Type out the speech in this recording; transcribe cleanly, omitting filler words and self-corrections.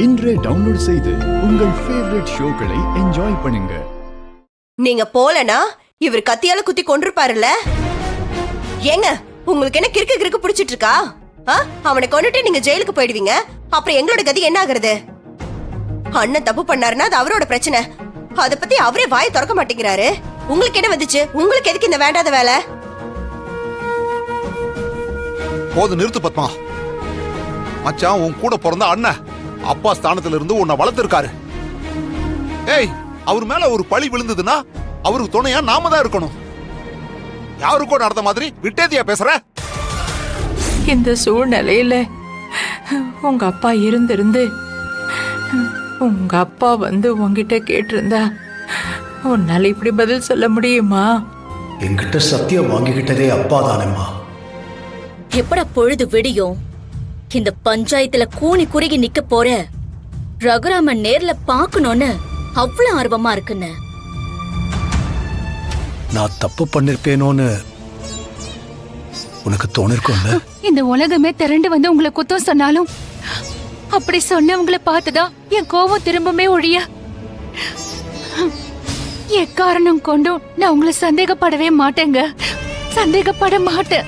இன்றே டவுன்லோட் செய்து உங்கள் ஃபேவரட் ஷோக்களை என்ஜாய் பண்ணுங்க. நீங்க போலனா இவர் கத்தியால குத்தி கொண்டிருப்பாருல்ல. ஏங்க உங்களுக்கு என்ன கிறுக்கு கிறுக்கு பிடிச்சிட்டு இருக்கா? அவனை கொண்டுட்டு நீங்க ஜெயிலுக்கு போயிடுவீங்க. அப்புறம் எங்களோட கதி என்ன ஆகுறது? அண்ணன் தப்பு பண்ணாருன்னா அது அவரோட பிரச்சனை. அத பத்தி அவரே வாயை திறக்க மாட்டேங்கிறாரு. உங்களுக்கு என்ன வந்துச்சு? உங்களுக்கு எதுக்கு இந்த வேண்டாத வேலை? போது நிறுத்து பத்மா. மச்சான் உன் கூட பிறந்த அண்ணன் அப்பா ஸ்தானத்துல இருந்து உன்னை வளர்த்திருக்காரு. ஏய், அவர் மேல ஒரு பழி விழுந்ததுன்னா அவருக்கு துணையா நாம தான் இருக்கணும். யாருக்கோ நடந்த மாதிரி விட்டேதியா பேசுற? இந்த சூழ்நிலையில உங்க அப்பா இருந்திருந்து உங்க அப்பா வந்து உங்ககிட்ட கேட்டிருந்தா உன்னால இப்படி பதில் சொல்ல முடியுமா? என்கிட்ட சத்தியம் வாங்கிக்கிட்டதே அப்பா தானேம்மா. எப்படா பொழுது விடியும்? இந்த பஞ்சாயத்துல கூனி குறுகி நிக்க போற ரகுராமன் நேர்ல பாக்கணும்னு அவ்வளவு ஆர்வமா இருக்குன்னு. நான் தப்பு பண்ணிருப்பேனோன்னு உனக்கு தோணிருக்கும்ல. இந்த உலகமே திரண்டு வந்து உங்களை குத்தம் சொன்னாலும் அப்படி சொன்னவங்களை பார்த்துதான் என் கோபம் திரும்பமே ஒழிய எக்காரணம் கொண்டும் நான் உங்களை சந்தேகப்படவே மாட்டேங்க. சந்தேகப்பட மாட்டேன்.